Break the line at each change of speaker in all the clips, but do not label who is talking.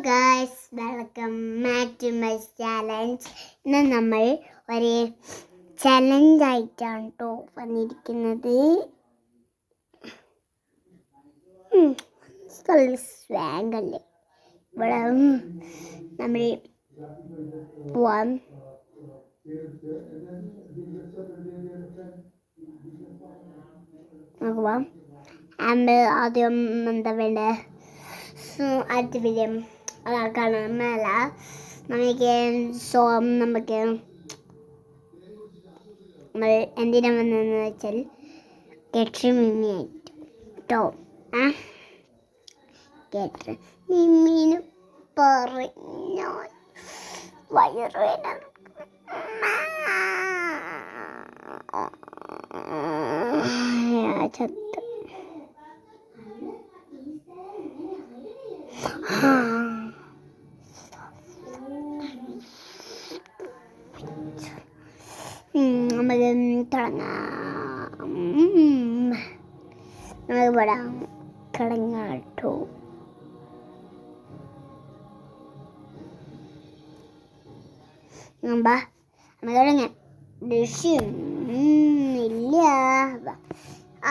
Guys, welcome back to my challenge. ഇന്ന് നമ്മൾ ഒരു ചലഞ്ച് ആയിട്ടാണ് കേട്ടോ വന്നിരിക്കുന്നത്. സ്വാഗല്ലേ ഇവിടെ നമ്മൾ പോവാം. ആദ്യം എന്താ വേണ്ടേ? അടുത്ത വീഡിയോ കാണാമല്ല നമുക്ക് നമ്മൾ എന്തിനാ വന്നതെന്ന് വെച്ചാൽ കെട്ടറി മിമ്മിയായിട്ട് കേട്ടോ. കെട്ടറി മിമ്മീന് പറഞ്ഞാൽ വയറുവേദന ചത്ത്. നമുക്ക് തുടങ്ങാം. നമുക്ക് തുടങ്ങാം കേട്ടോ. നമുക്ക് തുടങ്ങാം. ദൃശ്യം ഇല്ല.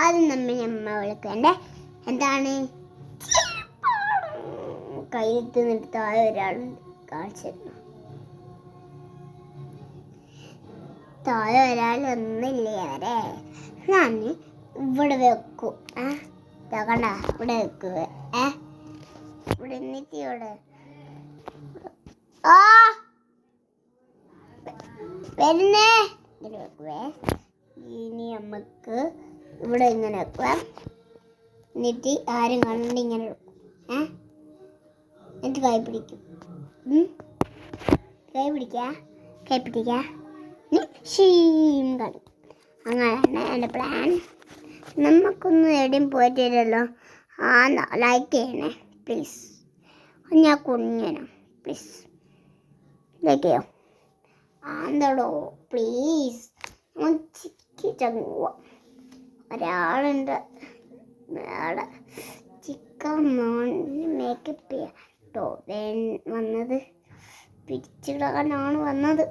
ആദ്യം നമ്മൾ വിളിക്കേണ്ട എന്താണ്? കയ്യെത്തി നിർത്താതെ ഒരാൾ കാണിച്ചിരുന്നു. താഴെ ഒരാൾ ഒന്നില്ലേ അവരെ ഞാൻ ഇവിടെ വെക്കും. കണ്ട ഇവിടെ വെക്കുക. ഇവിടെ എന്നിട്ട് ഇവിടെ വരുന്നേ ഇങ്ങനെ വെക്കുവേ. ഇനി നമുക്ക് ഇവിടെ ഇങ്ങനെ വെക്കുക. എന്നിട്ട് ആരും കണ്ട് ഇങ്ങനെ വെക്കും. എന്നിട്ട് കൈ പിടിക്കും. കൈ പിടിക്കുക ഷീം കളി. അങ്ങനെയാണ് എൻ്റെ പ്ലാൻ. നമുക്കൊന്നും എവിടെയും പോയിട്ടില്ലല്ലോ. ലൈക്ക് ചെയ്യണേ പ്ലീസ്. ഞാൻ കുഞ്ഞനാ, പ്ലീസ് ലൈക്ക് ചെയ്യോ. എന്താടോ പ്ലീസ്. ചിക്കൻ പോവാം. ഒരാളുണ്ട് അവിടെ ചിക്കൻ മേക്കപ്പ് ചെയ്യാം കേട്ടോ. വന്നത് പിടിച്ചിടാനാണ് വന്നത്.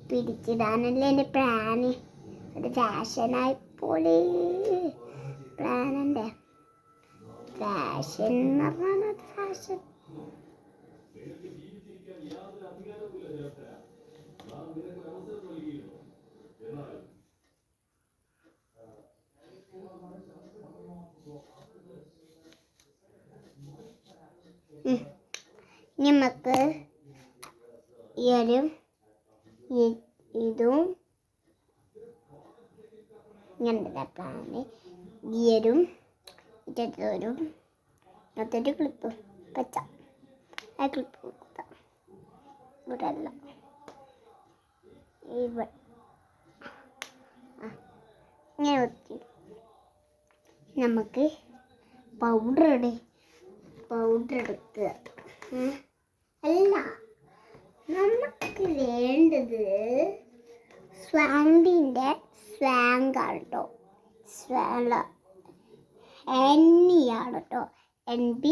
പിടിച്ചിടാനല്ലേ എൻ്റെ പ്ലാന്. ഒരു ഫാഷനായി പോലെ പ്ലാനുണ്ട്. ഫാഷൻ എന്ന് പറഞ്ഞാൽ ഫാഷൻ. നമുക്ക് ഇതും ഇങ്ങനത്തെ പ്ലാന്. ഗിയറും ഇതൊരു മറ്റൊരു ക്ലിപ്പ് പച്ച. ആ ക്ലിപ്പ് കൊടുത്താൽ ഇവിടെ അല്ല ഇങ്ങനെ വെത്തി. നമുക്ക് പൗഡർ എടുക്കുക. അല്ല, നമുക്ക് വേണ്ടത് സ്വാങ്കിൻ്റെ സ്വാങ്കാണ് കേട്ടോ. എണ്ണിയാണ് കേട്ടോ. NB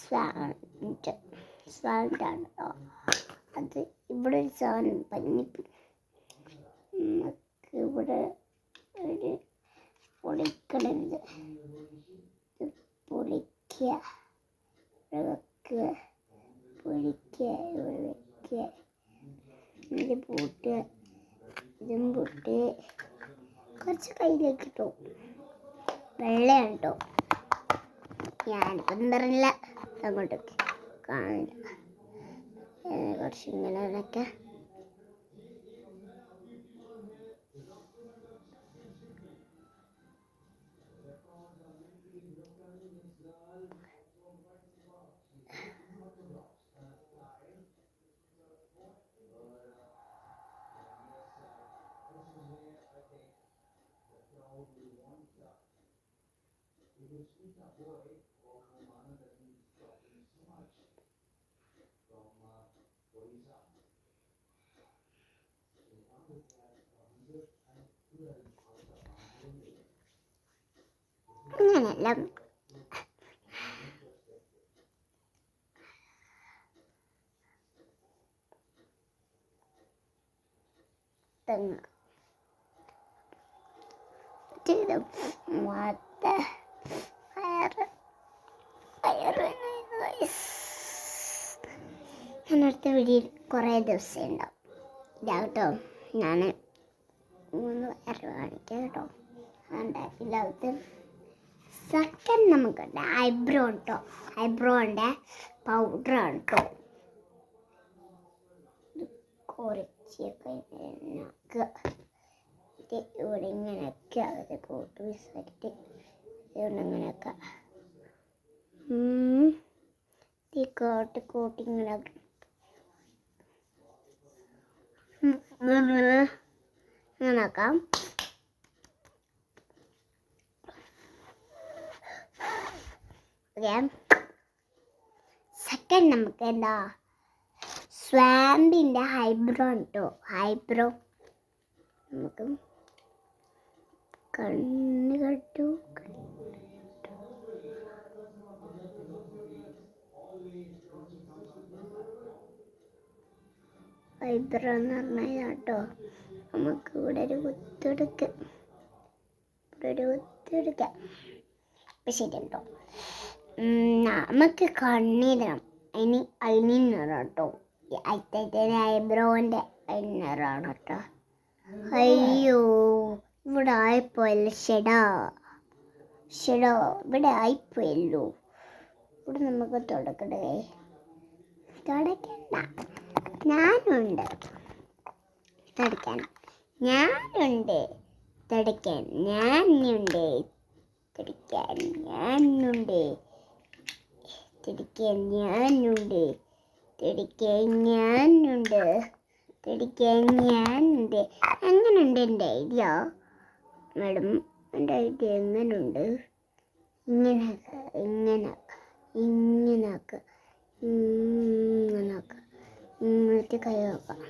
സ്വാങ്കാണ് കേട്ടോ. അത് ഇവിടെ ഒരു സാധനം പഞ്ഞിപ്പ്. നമുക്ക് ഇവിടെ ഒരു പൊളിക്കണത്. പൊളിക്കുക, വെക്കുക, പൊളിക്കുക, ഇവിടെ വെക്കുക, ഇത് പൂട്ടുക, ഇതും പൂട്ട്. കുറച്ച് കയ്യിലേക്ക് കിട്ടും. വെള്ളയാണ് കേട്ടോ. ഞാനിപ്പം പറഞ്ഞില്ല, അങ്ങോട്ടൊക്കെ കാണില്ല. കുറച്ച് ഇങ്ങനെ ഇതൊക്കെ അങ്ങനെയല്ല. തെങ്ങ് ചെയ്തു ഞാൻ അടുത്ത വീഡിയോയിൽ കുറേ ദിവസം ഉണ്ടാവും കേട്ടോ. ഞാൻ 3 വയറ് കാണിക്കാം കേട്ടോ. ഉണ്ടാക്കില്ലാത്ത സെക്കൻഡ് നമുക്കുണ്ട് ഐബ്രോ കേട്ടോ. ഐബ്രോൻ്റെ പൗഡറാണ് കേട്ടോ. കുറച്ചൊക്കെ ഇവിടെ ഇങ്ങനെയൊക്കെ അത് കൂട്ടി വിസായിട്ട് ഇവിടെ ഇങ്ങനെയൊക്കെ കൂട്ടി ഇങ്ങനെ അങ്ങനാക്കാം. സെക്കൻഡ് നമുക്ക് എന്താ സ്വാമ്പിൻ്റെ ഐബ്രോ കേട്ടോ. ഐബ്രോ നമുക്ക് കണ്ണ് കട്ടു ഐബ്രോ എന്ന് പറഞ്ഞാൽ കേട്ടോ. നമുക്ക് ഇവിടെ ഒരു കുത്തെടുക്കാം. ഇപ്പം ശരി കേട്ടോ. നമുക്ക് കണ്ണിടണം. അതിന് നിറം കേട്ടോ. ഐബ്രോൻ്റെ നിറാണ് കേട്ടോ. അയ്യോ ഇവിടെ ആയിപ്പോയല്ലോ. ഷെടാ ഇവിടെ ആയിപ്പോയല്ലോ. ഇവിടെ നമുക്ക് തുടക്കണ്ട. ഞാനുണ്ട് തുടയ്ക്കാൻ. ഞാനുണ്ട് തുടയ്ക്കാൻ. ഞാനുണ്ട് തുടയ്ക്കാൻ. ഞാനുണ്ട് തുടയ്ക്കാൻ. ഞാനുണ്ട് തുടയ്ക്കാൻ. ഞാനുണ്ട് തുടയ്ക്കാൻ. ഞാനുണ്ട്. എങ്ങനെയുണ്ട് എൻ്റെ ഐഡിയ മാഡം? എൻ്റെ ഐഡിയ എങ്ങനെയുണ്ട്? ഇങ്ങനെയൊക്കെ ഇങ്ങനെയൊക്കെ ഇങ്ങനെയൊക്കെ ഇങ്ങനെയൊക്കെ ഇങ്ങനത്തെ കൈ നോക്കാം.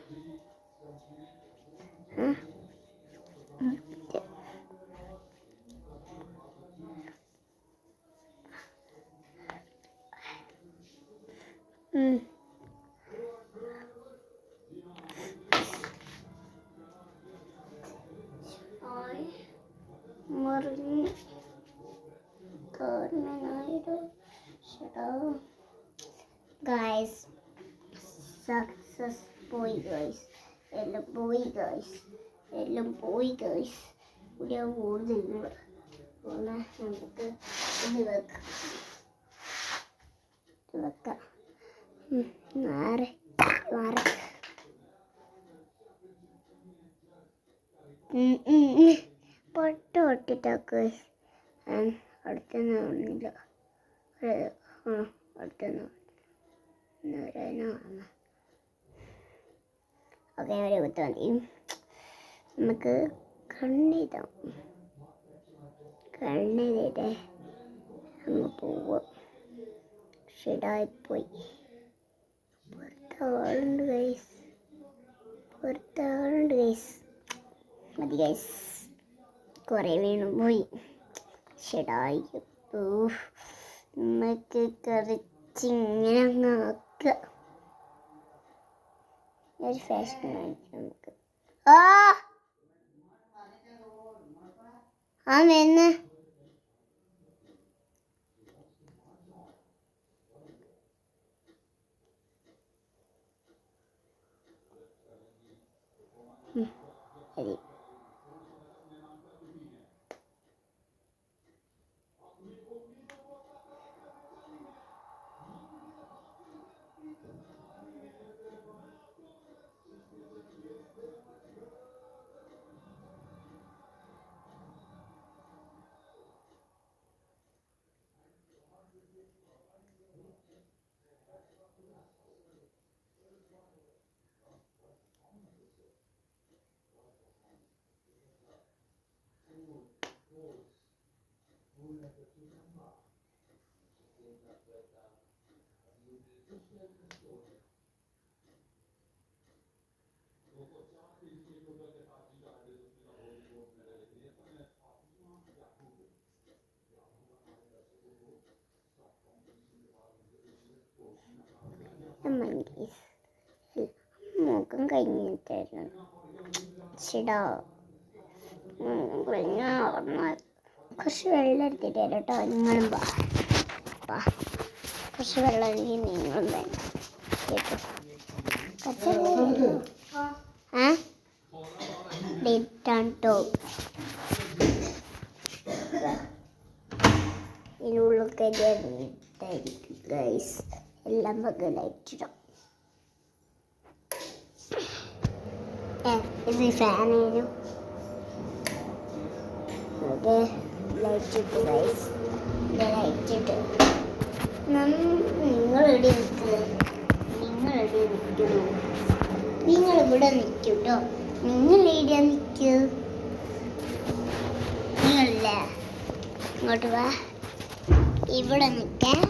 മറിഞ്ഞ് ഗൈസ് സക്സസ് പോയി ഗൈസ്. എല്ലാം പോയി ഗൈസ്. ഇവിടെ കൂടുതൽ നമുക്ക് ഇത് വെക്കാം. മാറി പൊട്ടിട്ടൊക്കെ അടുത്തൊന്നും ഒന്നുമില്ല. അടുത്തൊന്നും ഓക്കെ ഒരു കുത്ത് മതി. നമുക്ക് കണ്ണെഴുതിയിട്ട് അങ്ങ് പോവുക. ഷെഡായിപ്പോയി. പുറത്താളുണ്ട് ഗൈസ്. മതി ഗൈസ്. കുറേ വീണു പോയി. ഷെഡായി. നമുക്ക് കറിച്ചിങ്ങനെ അങ്ങ് ആക്കുക. ഒരു ഫാഷൻ കാണിക്കാം നമുക്ക്. വരുന്ന ശരി. മുഖം കഴിഞ്ഞിട്ടായിരുന്നു. ചിടാ ഞാൻ കുറച്ച് വെള്ളം എടുത്തിട്ട് തരാം കേട്ടോ. നിങ്ങളും വാ, കുറച്ച് വെള്ളം എനിക്ക് നിങ്ങളും വേണം കേട്ടോ. കേട്ടോ ഇതിനുള്ളിൽ കയറിയിട്ടായിരിക്കും ഗൈസ്. എല്ലാം പകലായിട്ടിടാം. ഇത് ഫാനേനും ലൈറ്റ് ഇട്ട് ഗൈസ്. ലൈറ്റ് ഇട്ട് നിങ്ങളെവിടെ നിൽക്കുക? നിങ്ങളിവിടെ നിൽക്കൂട്ടോ. നിങ്ങളെവിടെയാ നിൽക്കൂ? നിങ്ങളില്ല, ഇങ്ങോട്ട് വാ. ഇവിടെ നിൽക്കാം.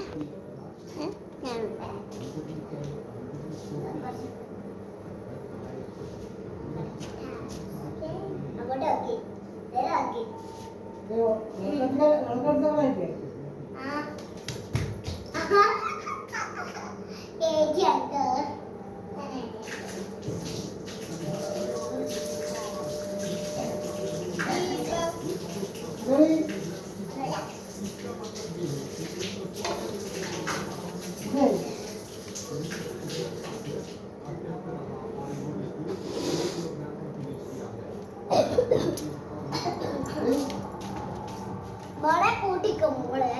മോളെ കൂട്ടിക്കോ മോളെ.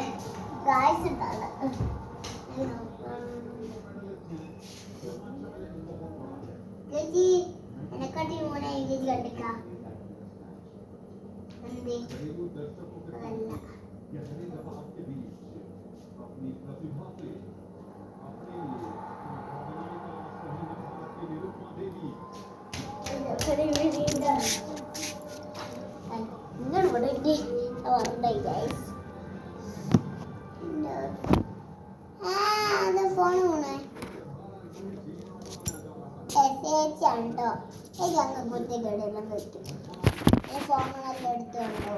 ഗായ്സ് ഉണ്ടാണ് ചേച്ചി. എന്നെക്കാട്ടി മോനെ ചേച്ചി കണ്ടിക്ക. എന്തേ അതല്ല നിങ്ങൾ ഇവിടെ ഉണ്ടായി ഗൈസ്. അത് ഫോൺ പോണേ ചേച്ചിയാണ്ടോ. ചേച്ചി അങ്ങ് കുത്തിക്കെടെല്ലാം പറ്റും. ഫോണെല്ലാം എടുത്തുണ്ടോ?